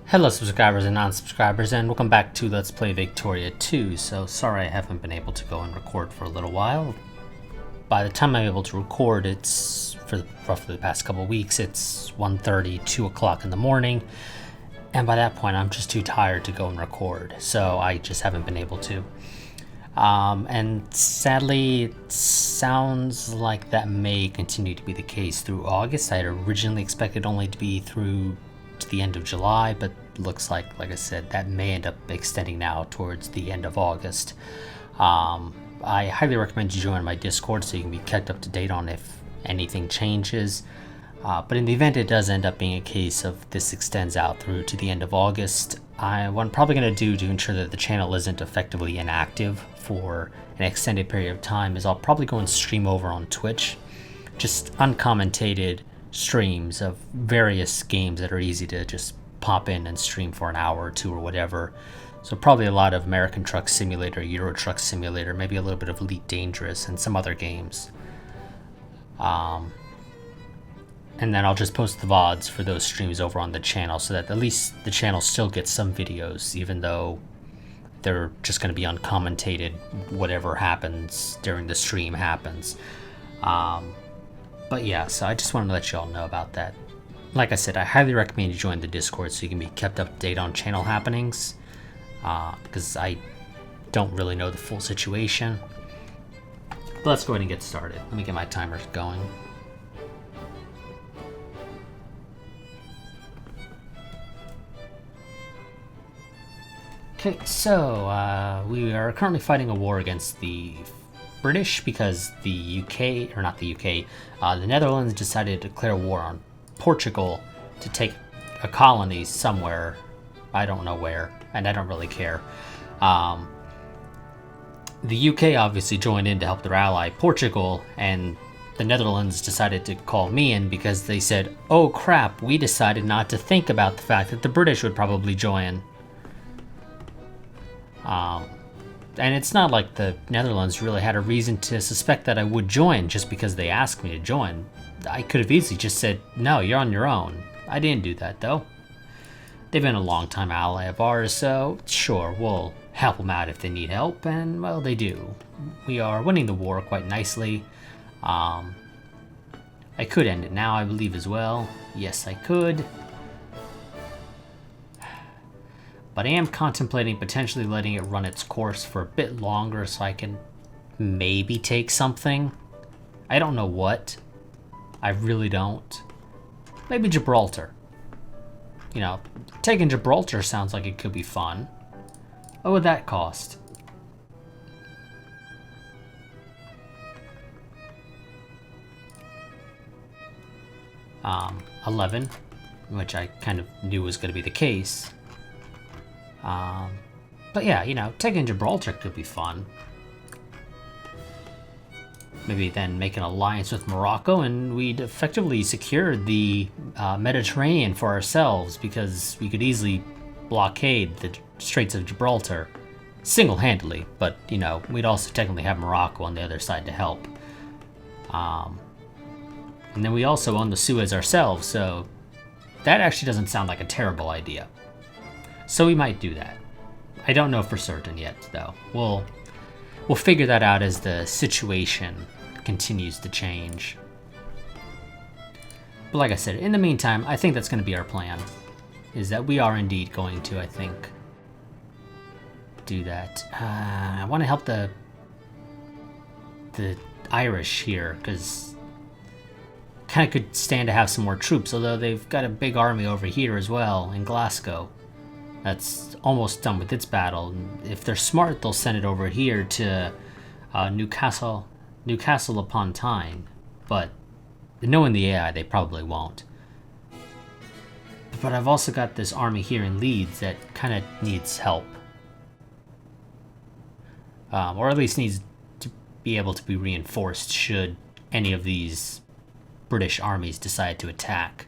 Hello subscribers and non-subscribers, and welcome back to Let's Play Victoria 2. So sorry I haven't been able to go and record for a little while. By the time I'm able to record, it's, for roughly the past couple of weeks, it's 1:30, 2 o'clock in the morning. And by that point I'm just too tired to go and record, so I just haven't been able to. And sadly, it sounds like that may continue to be the case through August. I had originally expected only to be through to the end of July, but looks like I said, that may end up extending now towards the end of August. I highly recommend you join my Discord so you can be kept up to date on if anything changes. But in the event it does end up being a case of this extends out through to the end of August, what I'm probably going to do to ensure that the channel isn't effectively inactive for an extended period of time is I'll probably go and stream over on Twitch, just uncommentated streams of various games that are easy to just pop in and stream for an hour or two or whatever. So probably a lot of American Truck Simulator, Euro Truck Simulator, maybe a little bit of Elite Dangerous and some other games. And then I'll just post the VODs for those streams over on the channel so that at least the channel still gets some videos, even though they're just going to be uncommentated. Whatever happens during the stream happens. But yeah, so I just wanted to let you all know about that. Like I said, I highly recommend you join the Discord so you can be kept up to date on channel happenings, because I don't really know the full situation. But let's go ahead and get started. Let me get my timer going. Okay, so we are currently fighting a war against the British because the UK, or not the UK, the Netherlands decided to declare war on Portugal to take a colony somewhere. I don't know where, and I don't really care. The UK obviously joined in to help their ally Portugal, and the Netherlands decided to call me in because they said, oh crap, we decided not to think about the fact that the British would probably join. And it's not like the Netherlands really had a reason to suspect that I would join just because they asked me to join. I could have easily just said, no, you're on your own. I didn't do that, though. They've been a long-time ally of ours, so sure, we'll help them out if they need help, and, well, they do. We are winning the war quite nicely. I could end it now, I believe, as well. Yes, I could. But I am contemplating potentially letting it run its course for a bit longer so I can maybe take something. I don't know what. I really don't. Maybe Gibraltar. You know, taking Gibraltar sounds like it could be fun. What would that cost? Um, 11, which I kind of knew was going to be the case. But yeah, you know, taking Gibraltar could be fun. Maybe then make an alliance with Morocco and we'd effectively secure the Mediterranean for ourselves because we could easily blockade the Straits of Gibraltar single-handedly, but, you know, we'd also technically have Morocco on the other side to help. And then we also own the Suez ourselves, so that actually doesn't sound like a terrible idea. So we might do that. I don't know for certain yet, though. We'll figure that out as the situation continues to change. But like I said, in the meantime, I think that's going to be our plan. Is that we are indeed going to, I think, do that. I want to help the Irish here, because kind of could stand to have some more troops, although they've got a big army over here as well, in Glasgow. That's almost done with its battle. If they're smart, they'll send it over here to Newcastle upon Tyne. But knowing the AI, they probably won't. But I've also got this army here in Leeds that kind of needs help. Or at least needs to be able to be reinforced should any of these British armies decide to attack.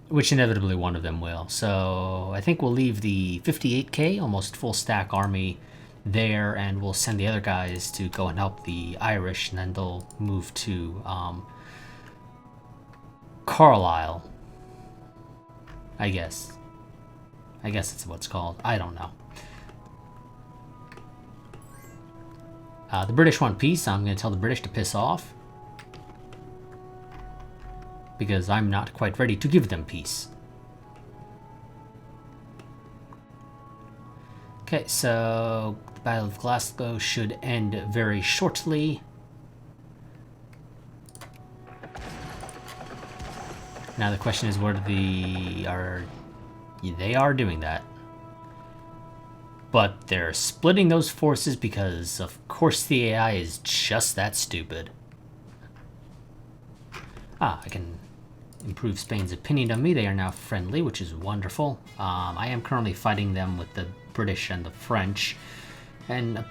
Which inevitably one of them will. So I think we'll leave the 58k, almost full stack army there, and we'll send the other guys to go and help the Irish, and then they'll move to Carlisle, I guess. I guess that's what it's called. I don't know. The British want peace. I'm going to tell the British to piss off. Because I'm not quite ready to give them peace. Okay, so the Battle of Glasgow should end very shortly. Now the question is, what are they are doing that. But they're splitting those forces because, of course, the AI is just that stupid. I can improve Spain's opinion of me. They are now friendly, which is wonderful. I am currently fighting them with the British and the French. And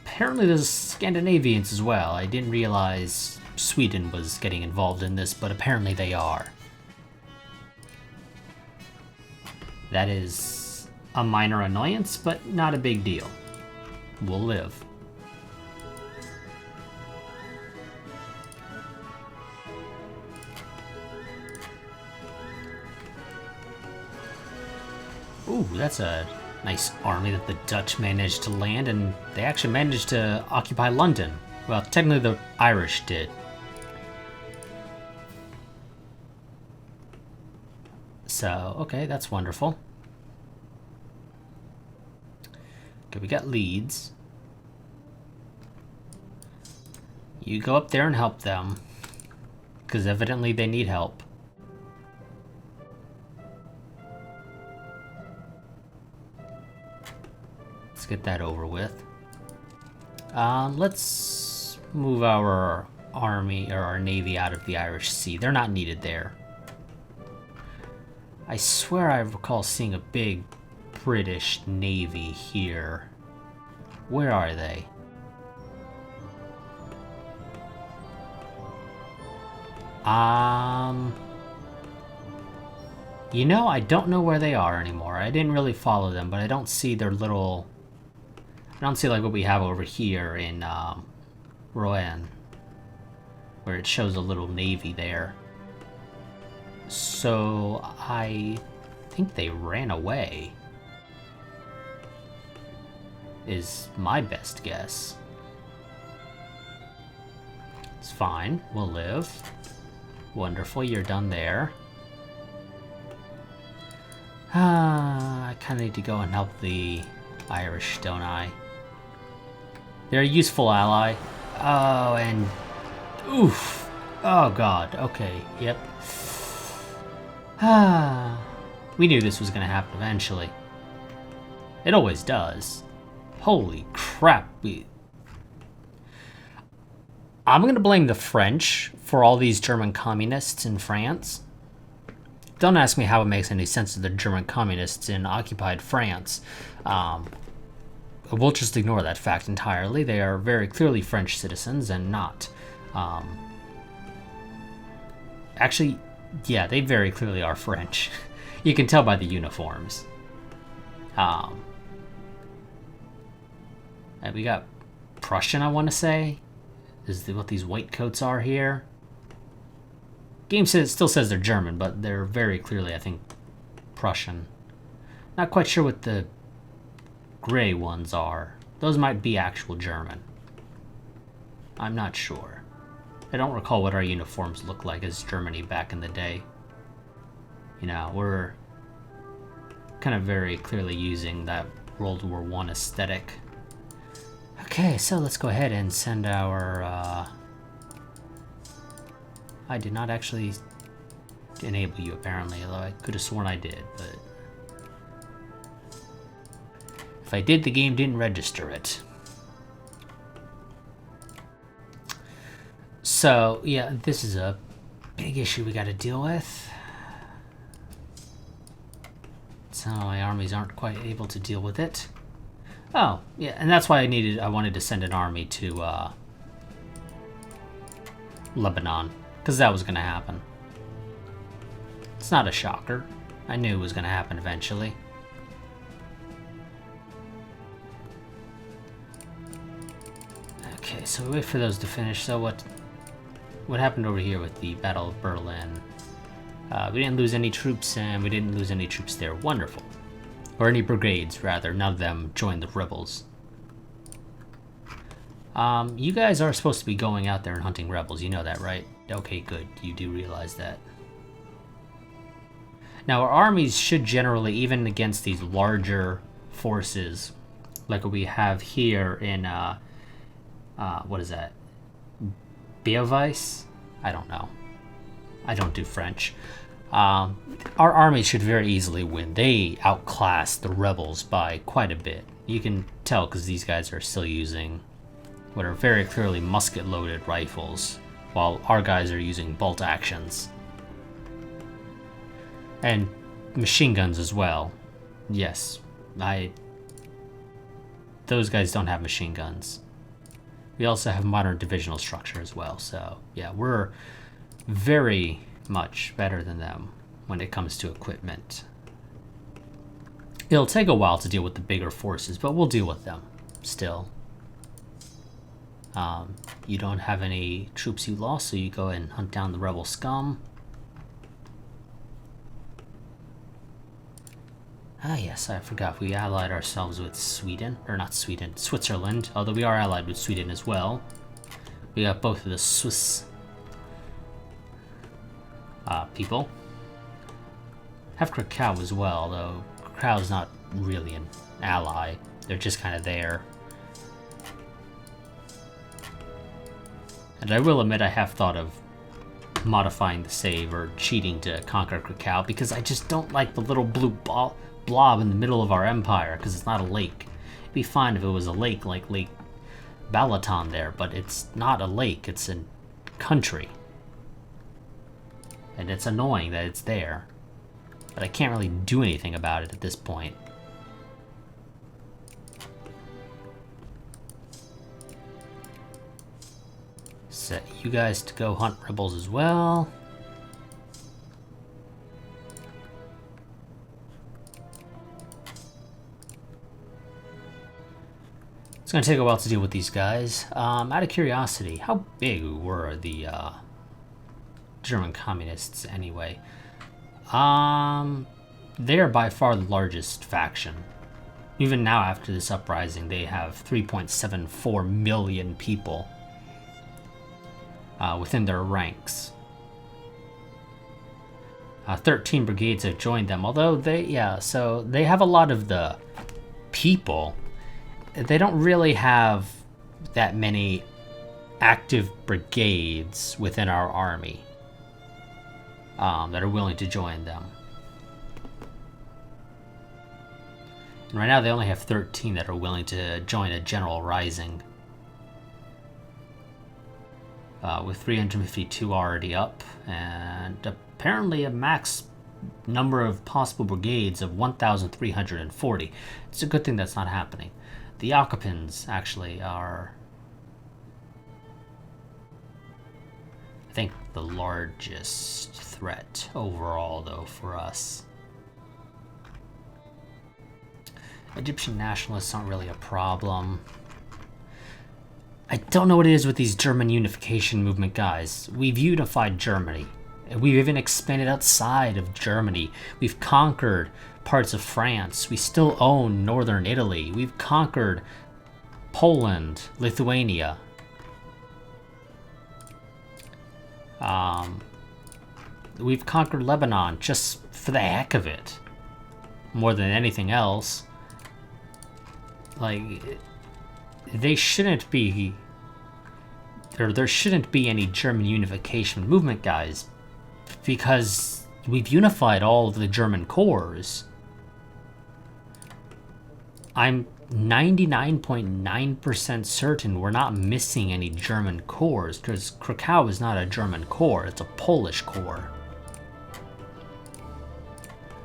apparently there's Scandinavians as well. I didn't realize Sweden was getting involved in this, but apparently they are. That is a minor annoyance, but not a big deal. We'll live. Ooh, that's a nice army that the Dutch managed to land, and they actually managed to occupy London. Well, technically the Irish did. So, okay, that's wonderful. Okay, we got Leeds. You go up there and help them, because evidently they need help. Let's get that over with. Let's move our army, or our navy, out of the Irish Sea. They're not needed there. I swear I recall seeing a big British navy here. Where are they? You know, I don't know where they are anymore. I didn't really follow them, but I don't see their little... I don't see like what we have over here in Rouen, where it shows a little navy there. So I think they ran away, is my best guess. It's fine, we'll live. Wonderful, you're done there. I kind of need to go and help the Irish, don't I? They're a useful ally. Oh, and... oof! Oh god, okay, yep. We knew this was going to happen eventually. It always does. Holy crap. I'm going to blame the French for all these German communists in France. Don't ask me how it makes any sense to the German communists in occupied France. We'll just ignore that fact entirely. They are very clearly French citizens and not. Actually, yeah, they very clearly are French. You can tell by the uniforms. And we got Prussian, I want to say, is what these white coats are here. Game still says they're German, but they're very clearly, I think, Prussian. Not quite sure what the gray ones are. Those might be actual German. I'm not sure. I don't recall what our uniforms looked like as Germany back in the day. You know, we're kind of very clearly using that World War I aesthetic. Okay, so let's go ahead and send our... I did not actually enable you, apparently, although I could have sworn I did, but... if I did, the game didn't register it. So, yeah, this is a big issue we got to deal with. So my armies aren't quite able to deal with it. Oh, yeah, and that's why I wanted to send an army to Lebanon, because that was going to happen. It's not a shocker. I knew it was going to happen eventually. Okay, so we wait for those to finish. So what happened over here with the Battle of Berlin? We didn't lose any troops, and we didn't lose any troops there. Wonderful. Or any brigades, rather. None of them joined the rebels. You guys are supposed to be going out there and hunting rebels. You know that, right? Okay, good. You do realize that. Now, our armies should generally, even against these larger forces, like what we have here in, what is that? Beovice? I don't know. I don't do French. Our armies should very easily win. They outclass the rebels by quite a bit. You can tell because these guys are still using what are very clearly musket-loaded rifles, while our guys are using bolt actions. And machine guns as well. Yes, those guys don't have machine guns. We also have modern divisional structure as well, so yeah, we're very much better than them when it comes to equipment. It'll take a while to deal with the bigger forces, but we'll deal with them still. You don't have any troops you lost, so you go and hunt down the rebel scum. Ah yes, I forgot. We allied ourselves with Sweden. Or not Sweden, Switzerland. Although we are allied with Sweden as well. We got both of the Swiss people. Have Krakow as well, though Krakow's not really an ally. They're just kind of there. And I will admit I have thought of modifying the save or cheating to conquer Krakow because I just don't like the little blue blob in the middle of our empire because it's not a lake. It'd be fine if it was a lake like Lake Balaton there, but it's not a lake, it's a country. And it's annoying that it's there. But I can't really do anything about it at this point. Set you guys to go hunt rebels as well. It's going to take a while to deal with these guys. Out of curiosity, how big were the German communists anyway? They are by far the largest faction. Even now, after this uprising, they have 3.74 million people within their ranks. 13 brigades have joined them, although so they have a lot of the people. They don't really have that many active brigades within our army that are willing to join them. And right now they only have 13 that are willing to join a general rising. With 352 already up, and apparently a max number of possible brigades of 1,340. It's a good thing that's not happening. The Occupants actually are, I think, the largest threat overall, though, for us. Egyptian nationalists aren't really a problem. I don't know what it is with these German unification movement guys. We've unified Germany. We've even expanded outside of Germany. We've conquered parts of France. We still own northern Italy. We've conquered Poland, Lithuania. We've conquered Lebanon just for the heck of it. More than anything else. Like, they shouldn't be, or there shouldn't be any German unification movement guys, because we've unified all of the German cores. I'm 99.9% certain we're not missing any German cores, because Krakow is not a German core, it's a Polish core.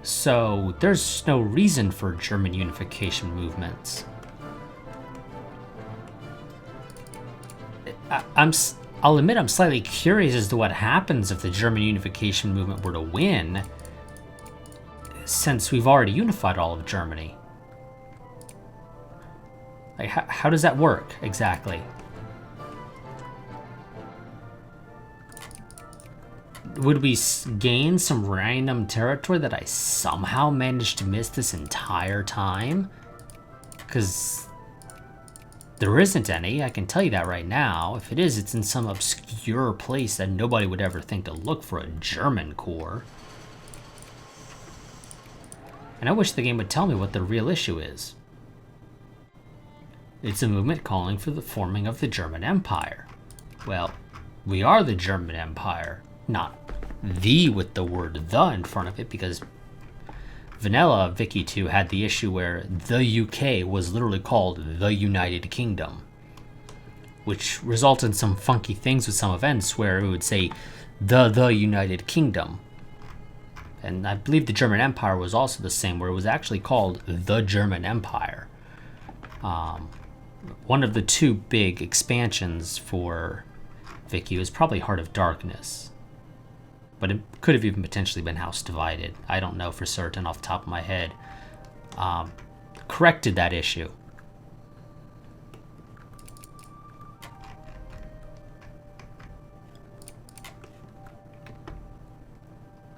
So there's no reason for German unification movements. I'll admit I'm slightly curious as to what happens if the German unification movement were to win, since we've already unified all of Germany. Like, how does that work exactly? would we gain some random territory that I somehow managed to miss this entire time? Because there isn't any, I can tell you that right now. If it is, it's in some obscure place that nobody would ever think to look for a German core. And I wish the game would tell me what the real issue is. It's a movement calling for the forming of the German Empire. Well, we are the German Empire. Not the with the word the in front of it, because Vanilla Vicky 2 had the issue where the UK was literally called the United Kingdom, which resulted in some funky things with some events where it would say the United Kingdom. And I believe the German Empire was also the same, where it was actually called the German Empire. One of the two big expansions for Vicky was probably Heart of Darkness. But it could have even potentially been House Divided. I don't know for certain off the top of my head. Corrected that issue.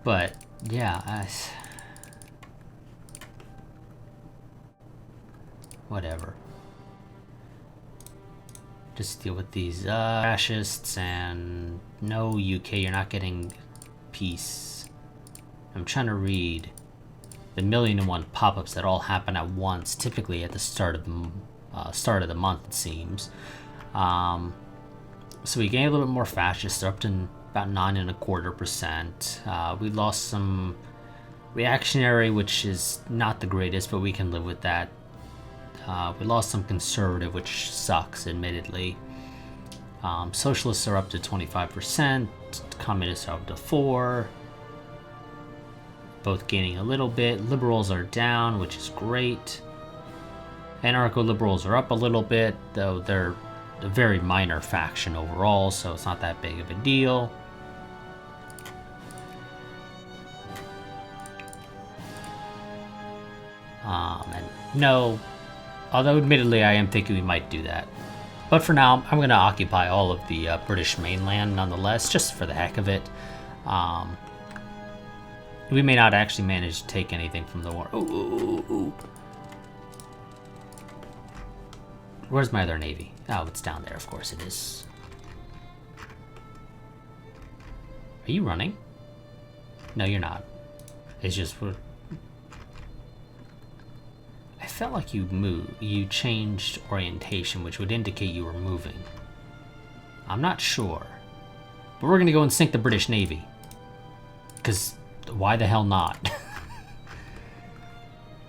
But, yeah, whatever. Just deal with these fascists, and no, UK, you're not getting peace. I'm trying to read the 1,000,001 pop-ups that all happen at once, typically at the start of the month, it seems. So we gained a little bit more fascists. They're up to about 9.25%. We lost some reactionary, which is not the greatest, but we can live with that. We lost some conservative, which sucks, admittedly. Socialists are up to 25%. Communists are up to 4%. Both gaining a little bit. Liberals are down, which is great. Anarcho-liberals are up a little bit, though they're a very minor faction overall, so it's not that big of a deal. And no, although admittedly I am thinking we might do that. But for now, I'm going to occupy all of the British mainland nonetheless, just for the heck of it. We may not actually manage to take anything from the war. Ooh. Where's my other navy? Oh, it's down there. Of course it is. Are you running? No, you're not. It's just... I felt like you changed orientation, which would indicate you were moving. I'm not sure. But we're going to go and sink the British Navy. Because why the hell not?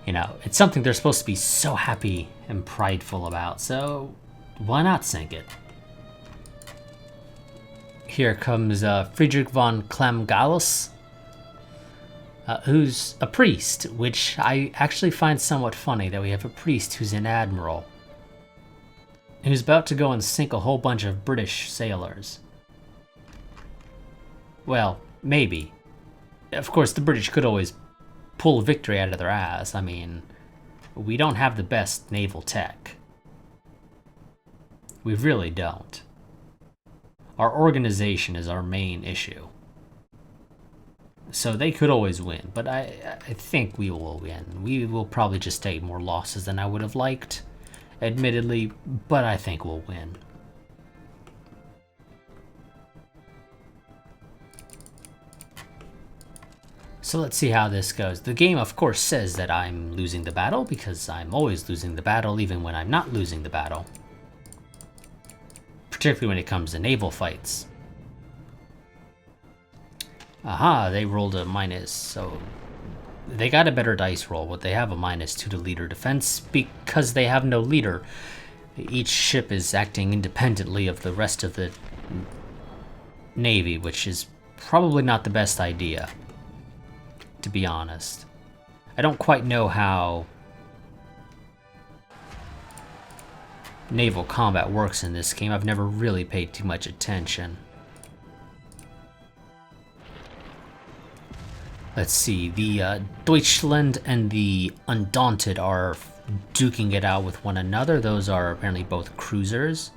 You know, it's something they're supposed to be so happy and prideful about, so why not sink it? Here comes Friedrich von Clem-Gallus, who's a priest, which I actually find somewhat funny that we have a priest who's an admiral, who's about to go and sink a whole bunch of British sailors. Well, maybe. Of course, the British could always pull a victory out of their ass. I mean, we don't have the best naval tech. We really don't. Our organization is our main issue. So they could always win, but I think we will win. We will probably just take more losses than I would have liked, admittedly, but I think we'll win. So let's see how this goes. The game, of course, says that I'm losing the battle, because I'm always losing the battle, even when I'm not losing the battle. Particularly when it comes to naval fights. Aha, they rolled a minus, so they got a better dice roll, but they have a -2 to leader defense because they have no leader. Each ship is acting independently of the rest of the Navy, which is probably not the best idea, to be honest. I don't quite know how naval combat works in this game. I've never really paid too much attention. Let's see, the Deutschland and the Undaunted are duking it out with one another. Those are apparently both cruisers.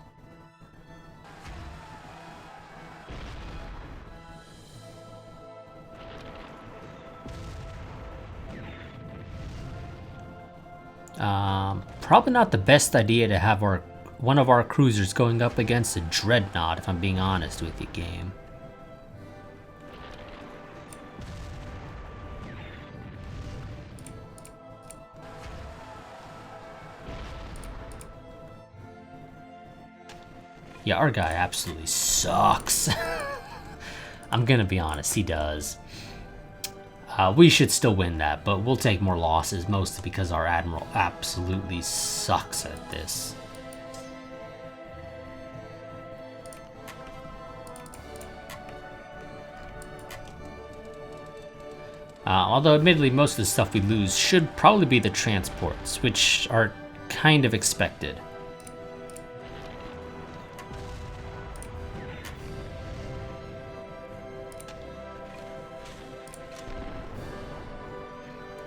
Probably not the best idea to have one of our cruisers going up against a dreadnought, if I'm being honest with you, game. Yeah, our guy absolutely sucks. I'm gonna be honest, he does. We should still win that, but we'll take more losses, mostly because our admiral absolutely sucks at this. Although admittedly most of the stuff we lose should probably be the transports, which are kind of expected.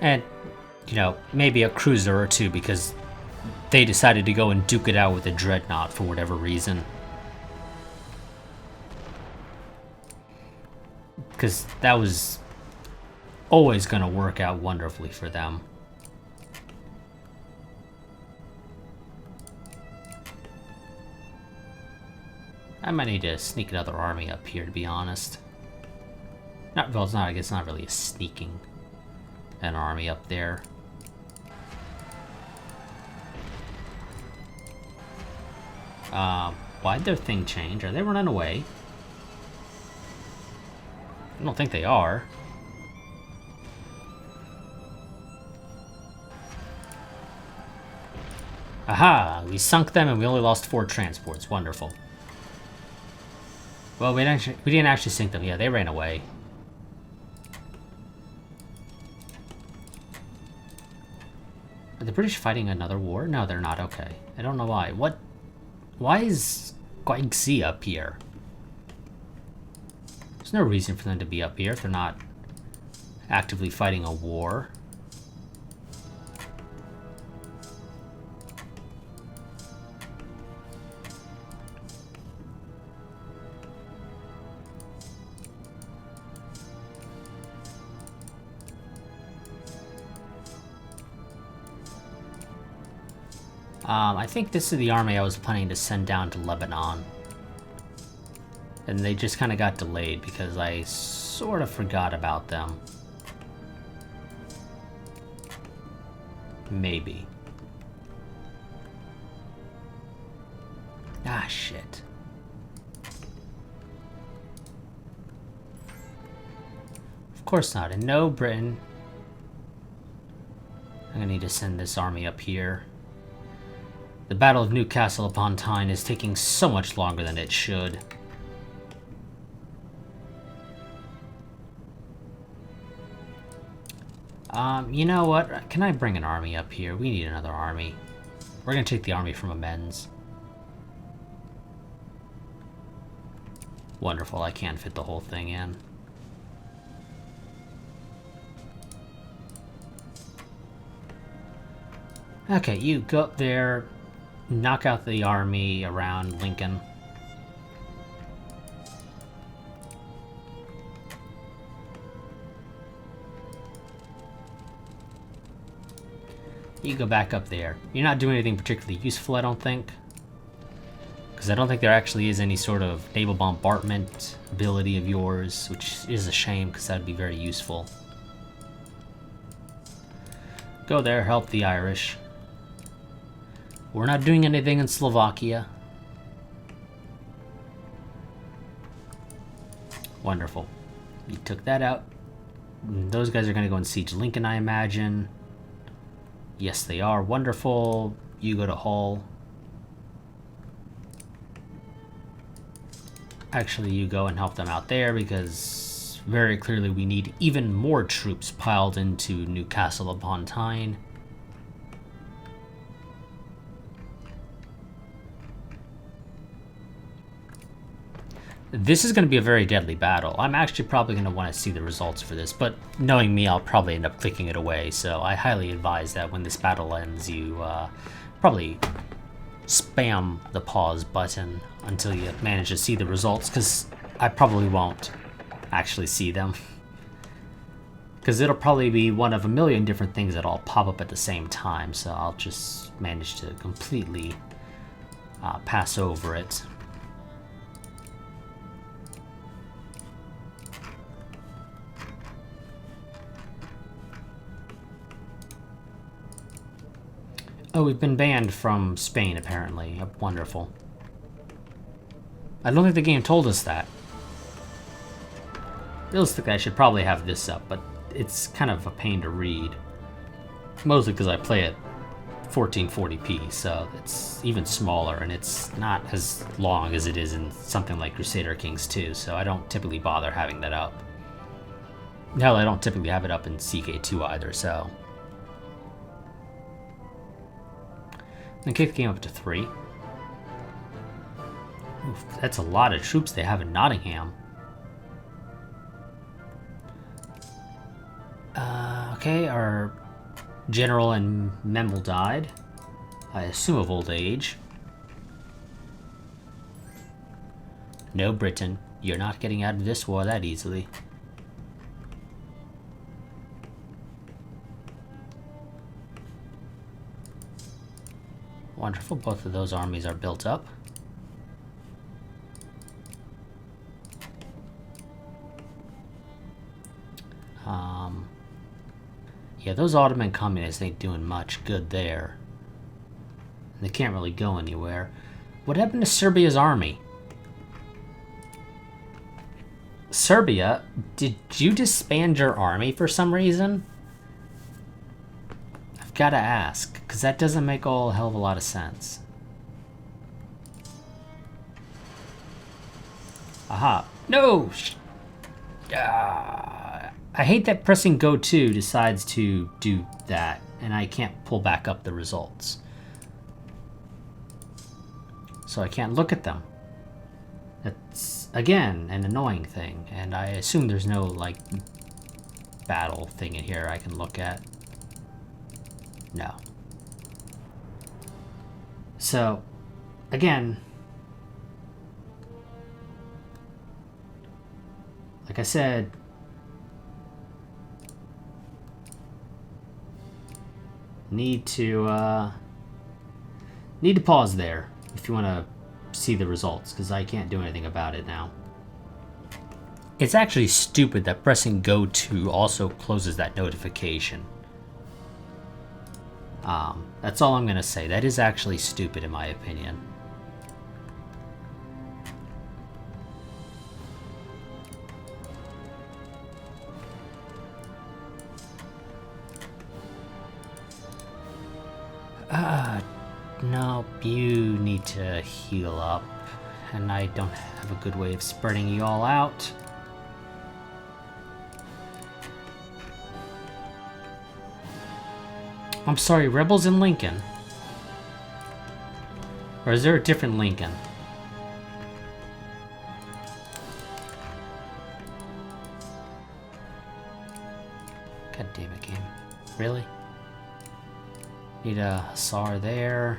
And, you know, maybe a cruiser or two because they decided to go and duke it out with a dreadnought for whatever reason. Because that was always going to work out wonderfully for them. I might need to sneak another army up here, to be honest. Well, it's not, I guess not really a sneaking an army up there. Why'd their thing change? Are they running away? I don't think they are. Aha! We sunk them and we only lost 4 transports. Wonderful. Well, we didn't actually sink them. Yeah, they ran away. Are the British fighting another war? No, they're not. Okay. I don't know why. Why is Glasgow up here? There's no reason for them to be up here if they're not actively fighting a war. I think this is the army I was planning to send down to Lebanon. And they just kind of got delayed because I sort of forgot about them. Maybe. Ah, shit. Of course not. And no, Britain. I'm gonna need to send this army up here. The Battle of Newcastle upon Tyne is taking so much longer than it should. You know what? Can I bring an army up here? We need another army. We're gonna take the army from Amenz. Wonderful, I can't fit the whole thing in. Okay, you go up there. Knock out the army around Lincoln. You go back up there. You're not doing anything particularly useful, I don't think. Because I don't think there actually is any sort of naval bombardment ability of yours, which is a shame because that'd be very useful. Go there, help the Irish. We're not doing anything in Slovakia. Wonderful. You took that out. Those guys are going to go and siege Lincoln, I imagine. Yes, they are. Wonderful. You go to Hull. Actually, you go and help them out there because very clearly we need even more troops piled into Newcastle upon Tyne. This is going to be a very deadly battle. I'm actually probably going to want to see the results for this, but knowing me, I'll probably end up clicking it away, so I highly advise that when this battle ends, you probably spam the pause button until you manage to see the results, because I probably won't actually see them. Because it'll probably be one of a million different things that all pop up at the same time, so I'll just manage to completely pass over it. Oh, we've been banned from Spain, apparently. Wonderful. I don't think the game told us that. Realistically, I should probably have this up, but it's kind of a pain to read. Mostly because I play at 1440p, so it's even smaller, and it's not as long as it is in something like Crusader Kings 2, so I don't typically bother having that up. Hell, I don't typically have it up in CK2 either, so... And kick the game up to 3. Oof, that's a lot of troops they have in Nottingham. Okay, our general and Memel died. I assume of old age. No, Britain, you're not getting out of this war that easily. Wonderful, both of those armies are built up. Yeah, those Ottoman communists ain't doing much good there. They can't really go anywhere. What happened to Serbia's army? Serbia, did you disband your army for some reason? I've got to ask, because that doesn't make a whole hell of a lot of sense. Aha. No! I hate that pressing Go 2 decides to do that, and I can't pull back up the results. So I can't look at them. That's, again, an annoying thing, and I assume there's no, like, battle thing in here I can look at. No. So, again, like I said, need to pause there if you want to see the results, because I can't do anything about it now. It's actually stupid that pressing Go 2 also closes that notification. That's all I'm going to say. That is actually stupid in my opinion. Nope, you need to heal up, and I don't have a good way of spreading you all out. I'm sorry, rebels in Lincoln? Or is there a different Lincoln? God damn it, game. Really? Need a Hussar there.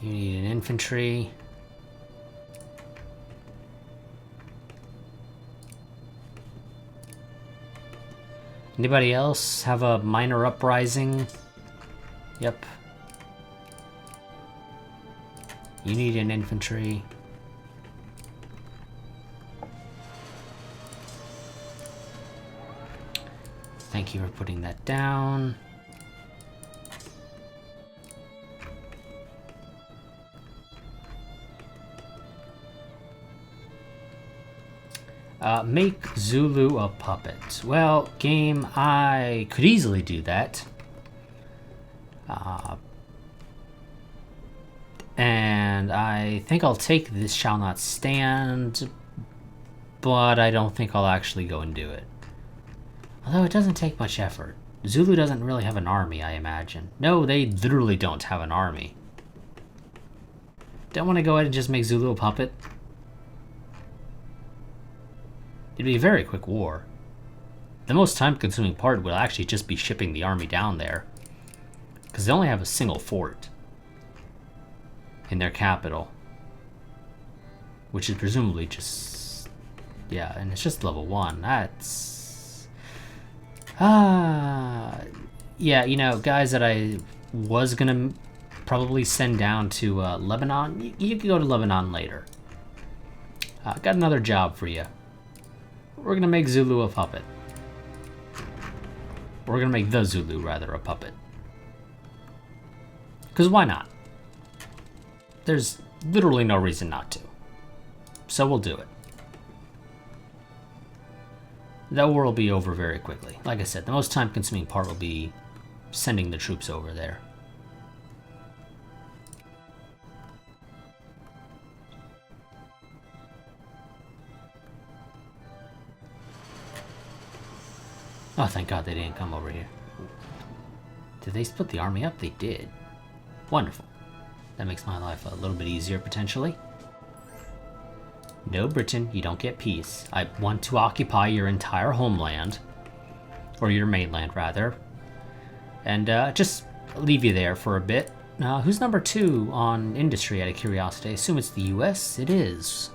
You need an infantry. Anybody else have a minor uprising? Yep. You need an infantry. Thank you for putting that down. Make Zulu a puppet. Well, game, I could easily do that. And I think I'll take this shall not stand, but I don't think I'll actually go and do it. Although it doesn't take much effort. Zulu doesn't really have an army, I imagine. No, they literally don't have an army. Don't want to go ahead and just make Zulu a puppet. It'd be a very quick war. The most time-consuming part will actually just be shipping the army down there, because they only have a single fort in their capital. which is presumably just... yeah, and it's just level 1. That's... yeah, you know, guys that I was gonna probably send down to Lebanon, you can go to Lebanon later. Got another job for you. We're gonna make Zulu a puppet. We're gonna make the Zulu, rather, a puppet. Because why not? There's literally no reason not to. So we'll do it. That war will be over very quickly. Like I said, the most time-consuming part will be sending the troops over there. Oh, thank God they didn't come over here. Did they split the army up? They did. Wonderful. That makes my life a little bit easier, potentially. No, Britain, you don't get peace. I want to occupy your entire homeland. Or your mainland, rather. And just leave you there for a bit. Who's number 2 on industry, out of curiosity? I assume it's the US? It is.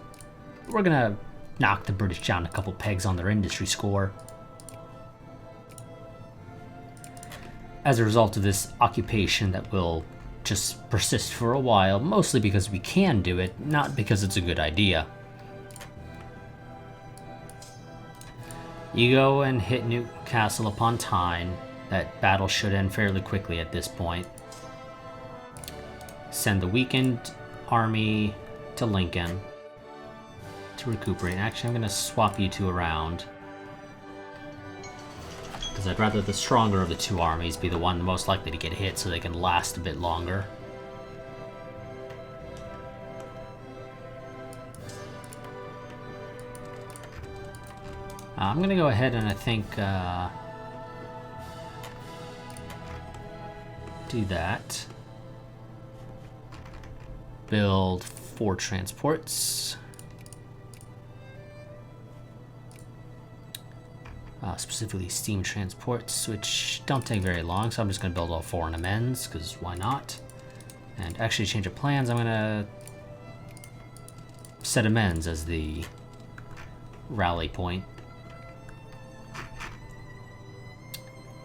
We're gonna knock the British down a couple pegs on their industry score. As a result of this occupation that will just persist for a while, mostly because we can do it, not because it's a good idea. You go and hit Newcastle upon Tyne. That battle should end fairly quickly at this point. Send the weakened army to Lincoln to recuperate. Actually, I'm going to swap you two around, because I'd rather the stronger of the two armies be the one most likely to get hit so they can last a bit longer. I'm going to go ahead and I think do that. Build 4 transports. Specifically steam transports, which don't take very long, so I'm just going to build all 4 in amends, because why not? And actually, change of plans, I'm going to set amends as the rally point.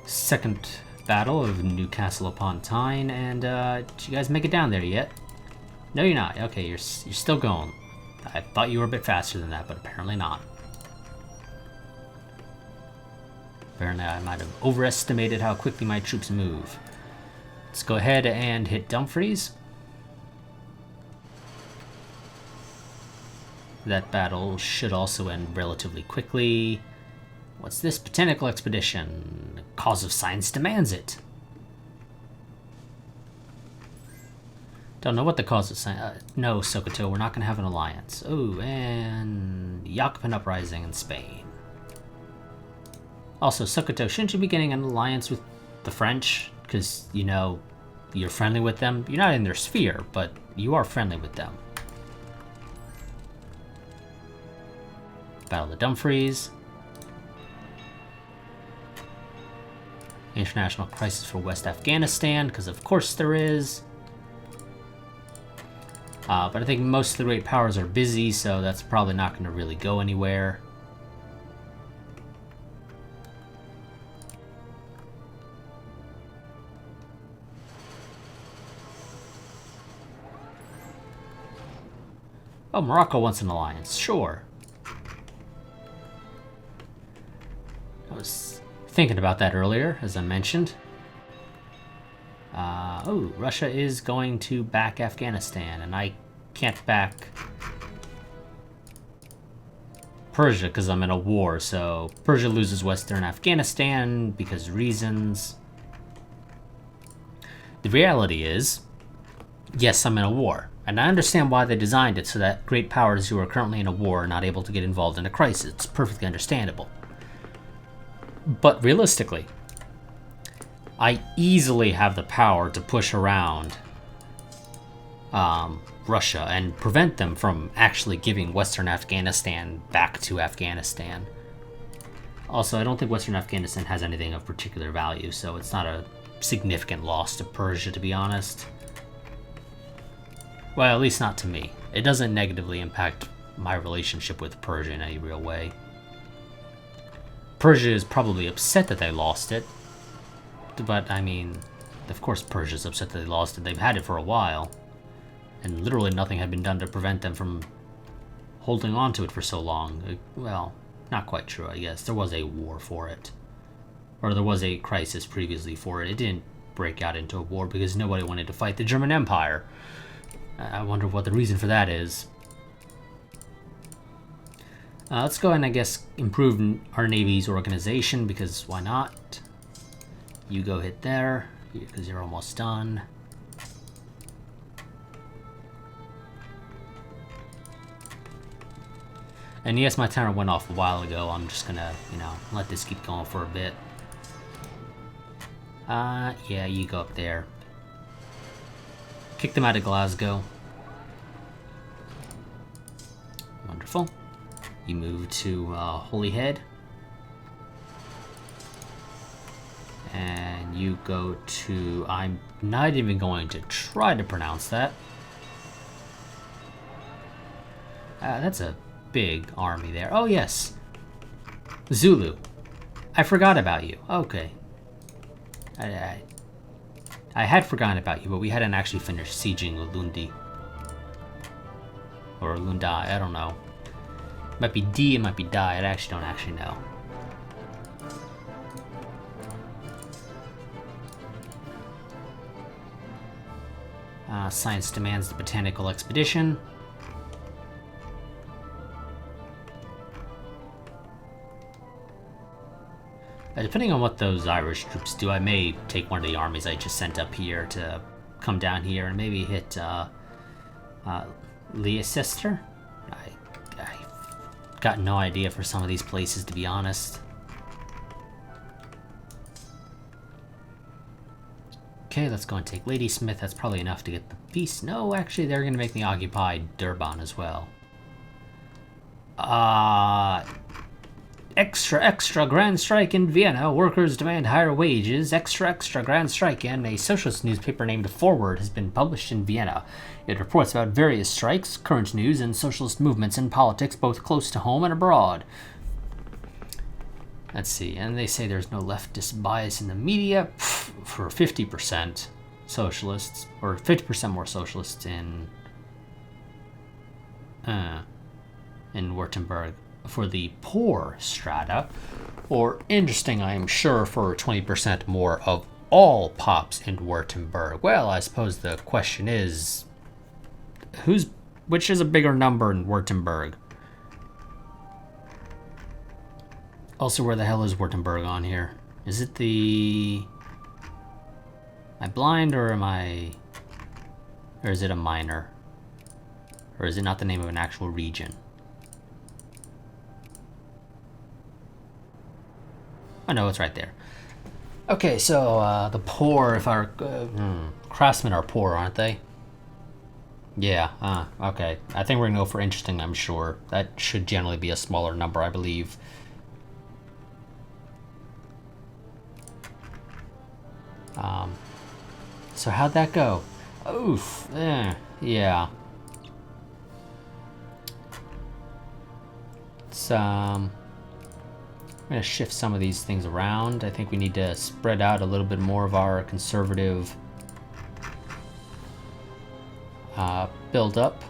Second battle of Newcastle upon Tyne, and did you guys make it down there yet? No, you're not. Okay, you're still going. I thought you were a bit faster than that, but apparently not. Apparently I might have overestimated how quickly my troops move. Let's go ahead and hit Dumfries. That battle should also end relatively quickly. What's this? Botanical expedition. The cause of science demands it. Don't know what the cause of science... no, Sokoto, we're not going to have an alliance. Oh, and Jacobin uprising in Spain. Also, Sokoto, shouldn't you be getting an alliance with the French? Because, you know, you're friendly with them. You're not in their sphere, but you are friendly with them. Battle of Dumfries. International crisis for West Afghanistan, because of course there is. But I think most of the great powers are busy, so that's probably not going to really go anywhere. Oh, Morocco wants an alliance. Sure. I was thinking about that earlier, as I mentioned. Oh, Russia is going to back Afghanistan, and I can't back Persia because I'm in a war, so Persia loses Western Afghanistan because reasons. The reality is, yes, I'm in a war, and I understand why they designed it so that great powers who are currently in a war are not able to get involved in a crisis. It's perfectly understandable. But realistically, I easily have the power to push around Russia and prevent them from actually giving Western Afghanistan back to Afghanistan. Also, I don't think Western Afghanistan has anything of particular value, so it's not a significant loss to Persia, to be honest. Well, at least not to me. It doesn't negatively impact my relationship with Persia in any real way. Persia is probably upset that they lost it, but I mean, of course Persia's upset that they lost it. They've had it for a while, and literally nothing had been done to prevent them from holding on to it for so long. Well, not quite true, I guess. There was a war for it. Or there was a crisis previously for it. It didn't break out into a war because nobody wanted to fight the German Empire. I wonder what the reason for that is. Let's go and I guess improve our Navy's organization, because why not? You go hit there, because you're almost done. And yes, my timer went off a while ago. I'm just gonna, let this keep going for a bit. Yeah, you go up there. Kick them out of Glasgow. Wonderful. You move to Holyhead. And you go to... I'm not even going to try to pronounce that. That's a big army there. Oh, yes. Zulu. I forgot about you. Okay. I had forgotten about you, but we hadn't actually finished sieging Lundi. Or Lundai, I don't know. It might be D, it might be Die, I don't actually know. Science demands the botanical expedition. Depending on what those Irish troops do, I may take one of the armies I just sent up here to come down here and maybe hit Leicester. I've got no idea for some of these places, to be honest. Okay, let's go and take Ladysmith. That's probably enough to get the peace. No, actually, they're going to make me occupy Durban as well. Extra grand strike in Vienna. Workers demand higher wages. Extra grand strike in a socialist newspaper named Forward has been published in Vienna. It reports about various strikes, current news, and socialist movements in politics, both close to home and abroad. Let's see, and they say there's no leftist bias in the media. For 50% socialists, or 50% more socialists in Württemberg. For the poor strata, or interesting, I am sure, for 20% more of all pops in Württemberg. Well, I suppose the question is, which is a bigger number in Württemberg? Also, where the hell is Württemberg on here? Is it the... Am I blind, or or is it a minor? Or is it not the name of an actual region? Oh no, it's right there. Okay, so the poor, if our craftsmen are poor, aren't they? Yeah, okay. I think we're gonna go for interesting, I'm sure. That should generally be a smaller number, I believe. So how'd that go? Oof, yeah. It's, I'm going to shift some of these things around. I think we need to spread out a little bit more of our conservative build up.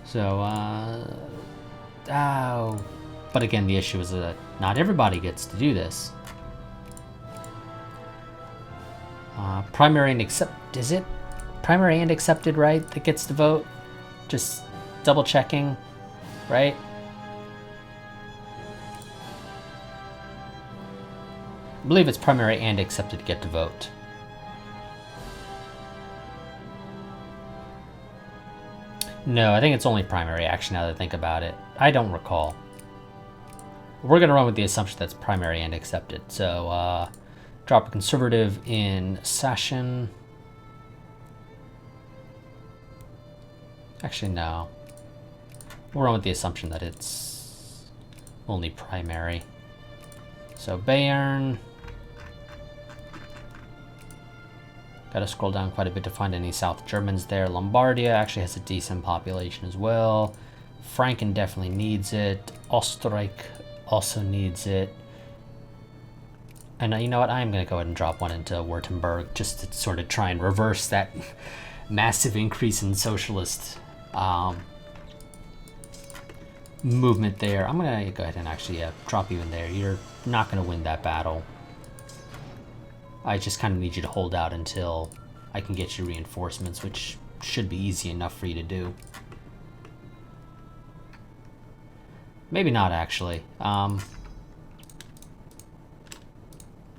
So, but again, the issue is that not everybody gets to do this. Primary and is it primary and accepted, right, that gets to vote? Just double checking, right? I believe it's primary and accepted to get to vote. No, I think it's only primary, actually, now that I think about it. I don't recall. We're going to run with the assumption that's primary and accepted. So, drop a conservative in Sachsen. Actually, no. We'll run with the assumption that it's only primary. So, Bayern. Gotta scroll down quite a bit to find any South Germans there. Lombardia actually has a decent population as well. Franken definitely needs it. Österreich also needs it. And you know what? I'm going to go ahead and drop one into Württemberg just to sort of try and reverse that massive increase in socialist movement there. I'm going to go ahead and actually drop you in there. You're not going to win that battle. I just kind of need you to hold out until I can get you reinforcements, which should be easy enough for you to do. Maybe not, actually.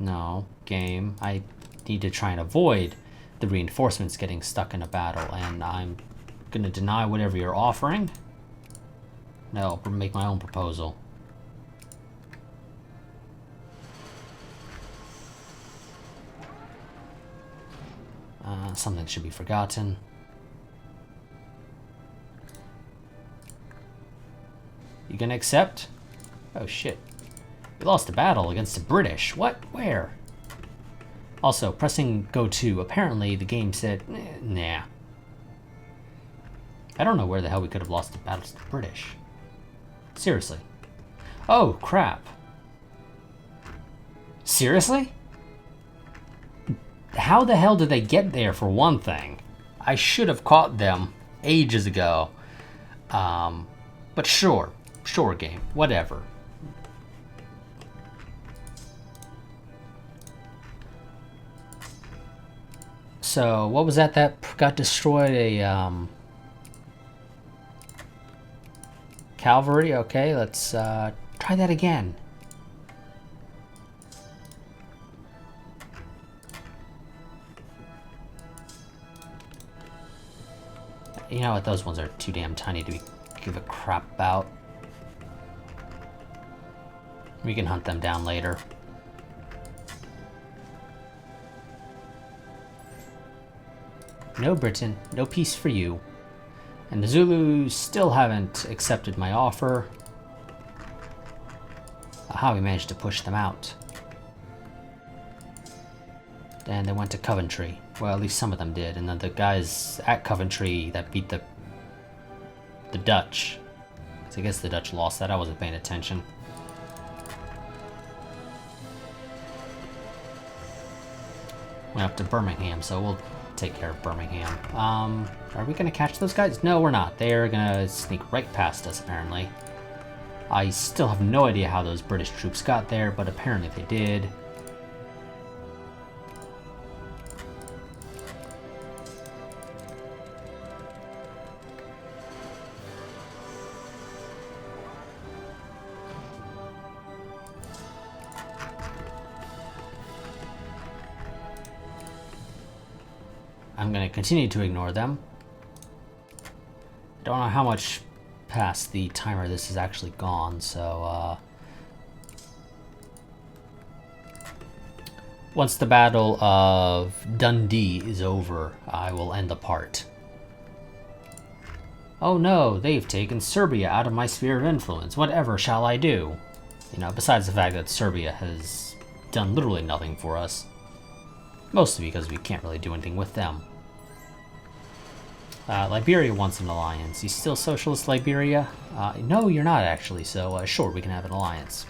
No, game. I need to try and avoid the reinforcements getting stuck in a battle, and I'm going to deny whatever you're offering. No, I'll make my own proposal. Something should be forgotten. You gonna accept? Oh shit. We lost a battle against the British. What? Where? Also, pressing go to, apparently the game said, nah. I don't know where the hell we could have lost the battle to the British. Seriously. Oh, crap. Seriously? How the hell did they get there, for one thing? I should have caught them ages ago. But sure. Sure, game. Whatever. So, what was that got destroyed? A, cavalry? Okay, let's, try that again. You know what? Those ones are too damn tiny to give a crap about. We can hunt them down later. No, Britain. No peace for you. And the Zulus still haven't accepted my offer. Aha, we managed to push them out. And they went to Coventry. Well, at least some of them did. And then the guys at Coventry that beat the Dutch. So I guess the Dutch lost that. I wasn't paying attention. Went up to Birmingham, so we'll take care of Birmingham. Are we gonna catch those guys? No, we're not. They're gonna sneak right past us, apparently. I still have no idea how those British troops got there, but apparently they did. I'm going to continue to ignore them. Don't know how much past the timer this has actually gone, so once the Battle of Dundee is over, I will end the part. Oh no, they've taken Serbia out of my sphere of influence. Whatever shall I do? You know, besides the fact that Serbia has done literally nothing for us. Mostly because we can't really do anything with them. Liberia wants an alliance. You still socialist, Liberia? No, you're not actually, so sure, we can have an alliance.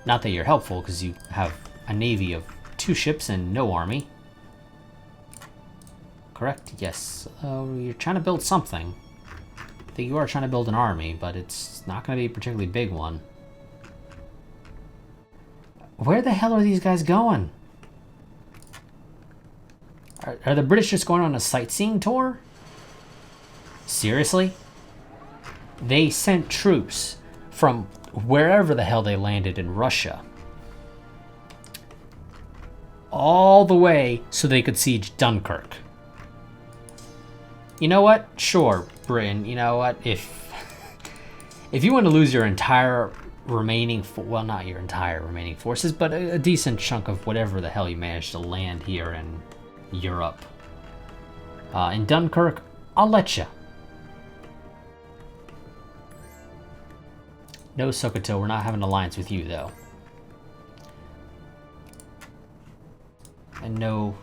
Not that you're helpful, because you have a navy of 2 ships and no army. Correct? Yes. You're trying to build something. I think you are trying to build an army, but it's not going to be a particularly big one. Where the hell are these guys going? Are the British just going on a sightseeing tour? Seriously? They sent troops from wherever the hell they landed in Russia all the way so they could siege Dunkirk. You know what? Sure, Britain. You know what? If you want to lose your entire remaining, well, not your entire remaining forces, but a decent chunk of whatever the hell you managed to land here in Europe, in Dunkirk, I'll let you. No, Sokoto, we're not having an alliance with you, though. know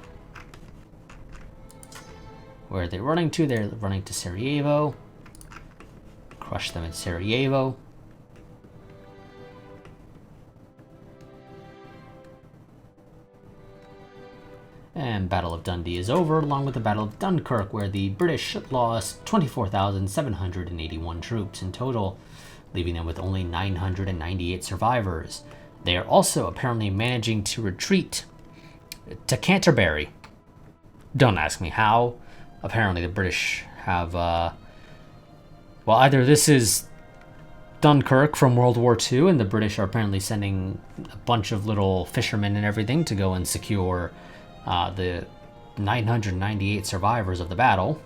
where they're running to. They're running to Sarajevo. Crush them in Sarajevo. And Battle of Dundee is over, along with the Battle of Dunkirk, where the British lost 24,781 troops in total, leaving them with only 998 survivors. They are also apparently managing to retreat to Canterbury. Don't ask me how. Apparently the British have, well, either this is Dunkirk from World War II, and the British are apparently sending a bunch of little fishermen and everything to go and secure the 998 survivors of the battle.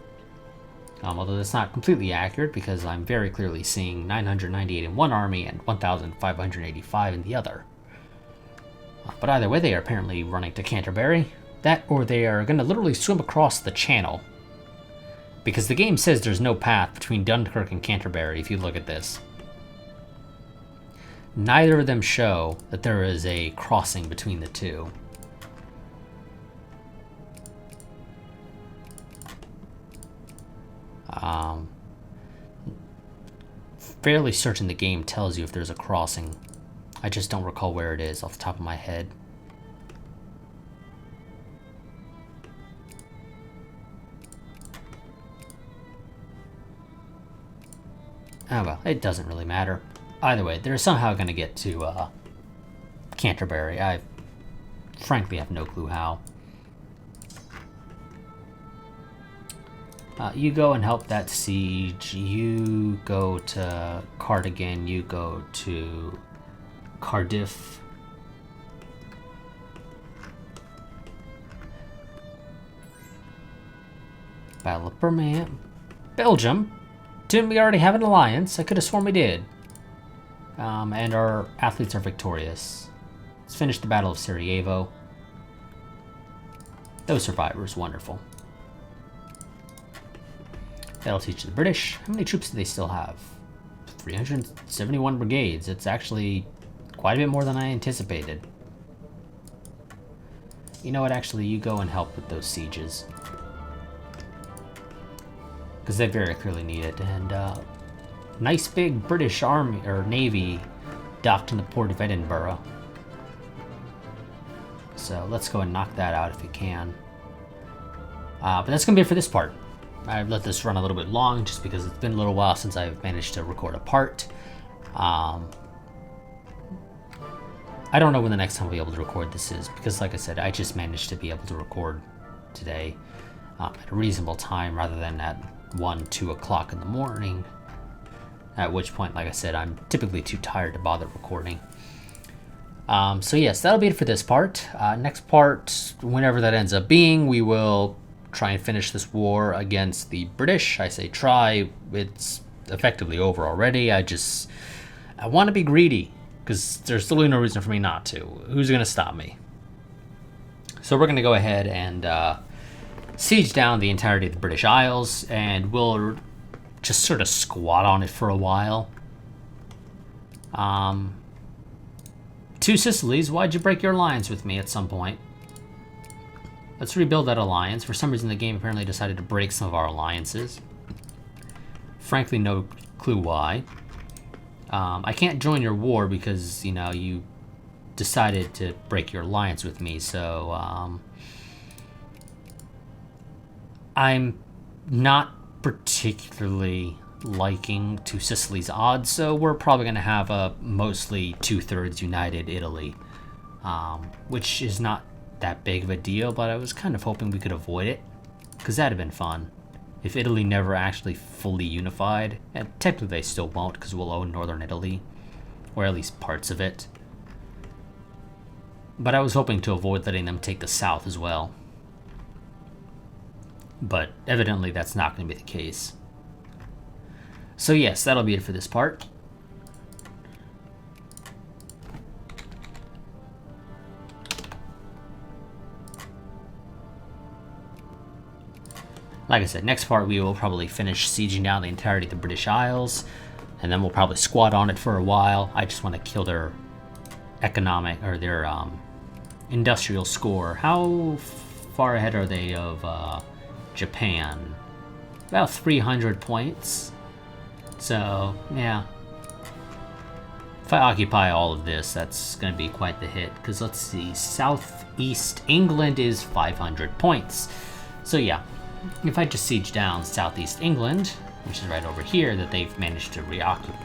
Although that's not completely accurate, because I'm very clearly seeing 998 in one army and 1,585 in the other. But either way, they are apparently running to Canterbury. That, or they are going to literally swim across the channel. Because the game says there's no path between Dunkirk and Canterbury, if you look at this. Neither of them show that there is a crossing between the two. Fairly certain the game tells you if there's a crossing. I just don't recall where it is off the top of my head. Oh well, it doesn't really matter. Either way, they're somehow going to get to Canterbury. I frankly have no clue how. You go and help that siege. You go to Cardigan. You go to Cardiff. Battle of Birmingham. Belgium? Didn't we already have an alliance? I could have sworn we did. And our athletes are victorious. Let's finish the Battle of Sarajevo. Those survivors, wonderful. That'll teach the British. How many troops do they still have? 371 brigades. It's actually quite a bit more than I anticipated. You know what, actually, you go and help with those sieges. Because they very clearly need it. And nice big British army, or navy, docked in the port of Edinburgh. So let's go and knock that out if we can. But that's going to be it for this part. I've let this run a little bit long just because it's been a little while since I've managed to record a part. I don't know when the next time I'll be able to record this is, because like I said, I just managed to be able to record today at a reasonable time rather than at 1, 2 o'clock in the morning, at which point, like I said, I'm typically too tired to bother recording. So yes, that'll be it for this part. Next part, whenever that ends up being, we will try and finish this war against the British. I say try, it's effectively over already. I want to be greedy, because there's literally no reason for me not to. Who's going to stop me? So we're going to go ahead and siege down the entirety of the British Isles, and we'll just sort of squat on it for a while. Two Sicilies, why'd you break your alliance with me at some point? Let's rebuild that alliance. For some reason, the game apparently decided to break some of our alliances. Frankly, no clue why. I can't join your war because, you know, you decided to break your alliance with me, so I'm not particularly liking Two Sicilies odds, so we're probably going to have a mostly 2/3 united Italy, which is not that big of a deal, but I was kind of hoping we could avoid it, because that'd have been fun. If Italy never actually fully unified, and technically they still won't because we'll own northern Italy, or at least parts of it. But I was hoping to avoid letting them take the south as well. But evidently that's not going to be the case. So yes, that'll be it for this part. Like I said, next part we will probably finish sieging down the entirety of the British Isles, and then we'll probably squat on it for a while. I just want to kill their economic, or their industrial score. How far ahead are they of Japan? About 300 points. So, yeah. If I occupy all of this, that's going to be quite the hit. Because let's see, Southeast England is 500 points. So yeah, if I just siege down Southeast England, which is right over here, that they've managed to reoccupy,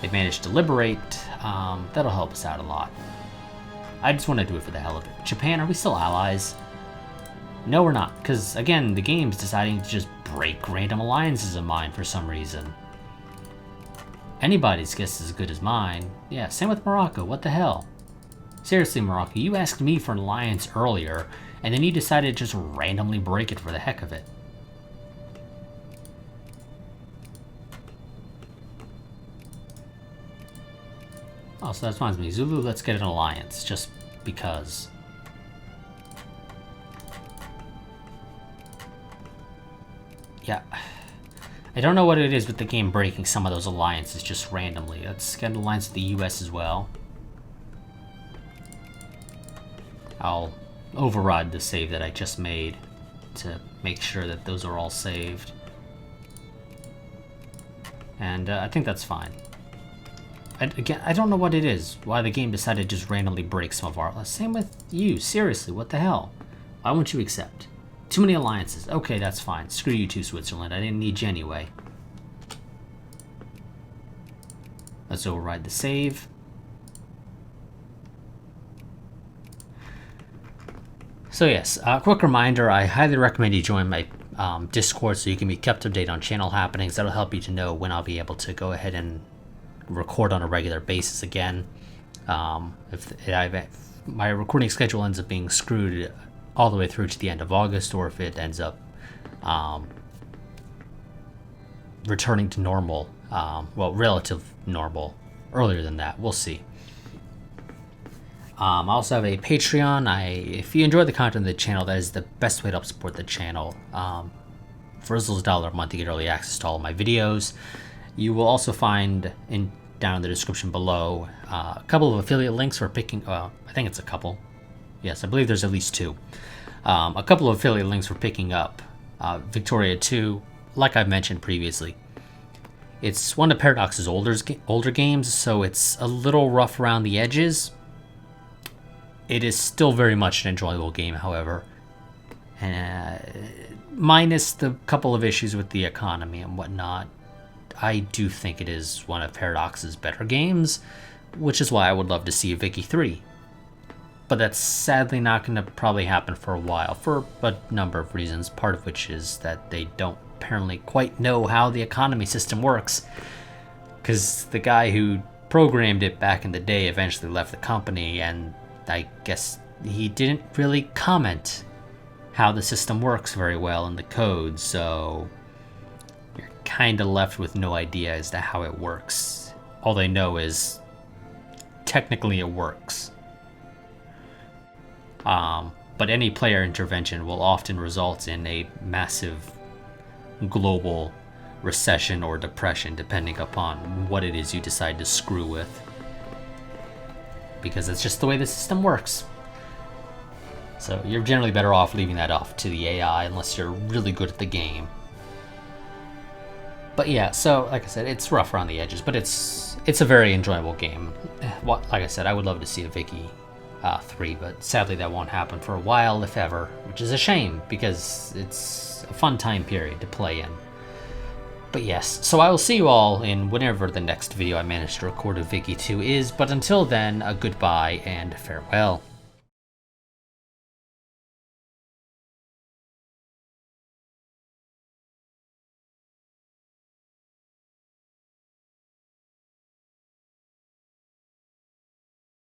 they've managed to liberate, that'll help us out a lot. I just want to do it for the hell of it. Japan, are we still allies? No, we're not, because again, the game's deciding to just break random alliances of mine for some reason. Anybody's guess is as good as mine. Yeah, same with Morocco, what the hell? Seriously, Morocco, you asked me for an alliance earlier, and then you decided to just randomly break it for the heck of it. Oh, so that reminds me, Zulu, let's get an alliance, just because. Yeah. I don't know what it is with the game breaking some of those alliances just randomly. Let's get an alliance with the US as well. I'll override the save that I just made to make sure that those are all saved. And I think that's fine. Again, I don't know what it is, why the game decided to just randomly break some of our... Same with you, seriously, what the hell? Why won't you accept? Too many alliances. Okay, that's fine. Screw you too, Switzerland. I didn't need you anyway. Let's override the save. So yes, quick reminder, I highly recommend you join my Discord so you can be kept up to date on channel happenings. That'll help you to know when I'll be able to go ahead and record on a regular basis again. If my recording schedule ends up being screwed all the way through to the end of August, or if it ends up returning to normal, well, relative normal, earlier than that, we'll see. I also have a Patreon. If you enjoy the content of the channel, that is the best way to help support the channel. For as little as $1 a month, you get early access to all of my videos. You will also find down in the description below a couple of affiliate links for picking. I think it's a couple. Yes, I believe there's at least 2. A couple of affiliate links for picking up Victoria 2, like I've mentioned previously. It's one of Paradox's older games, so it's a little rough around the edges. It is still very much an enjoyable game, however. Minus the couple of issues with the economy and whatnot, I do think it is one of Paradox's better games, which is why I would love to see a Vicky 3. But that's sadly not going to probably happen for a while, for a number of reasons, part of which is that they don't apparently quite know how the economy system works, because the guy who programmed it back in the day eventually left the company, and I guess he didn't really comment how the system works very well in the code, so you're kind of left with no idea as to how it works. All they know is technically it works. But any player intervention will often result in a massive global recession or depression, depending upon what it is you decide to screw with. Because it's just the way the system works. So you're generally better off leaving that off to the AI unless you're really good at the game. But yeah, so like I said, it's rough around the edges, but it's a very enjoyable game. Like I said, I would love to see a Vicky 3, but sadly that won't happen for a while, if ever, which is a shame because it's a fun time period to play in. But yes, so I will see you all in whenever the next video I manage to record of Vicky 2 is, but until then, a goodbye and farewell.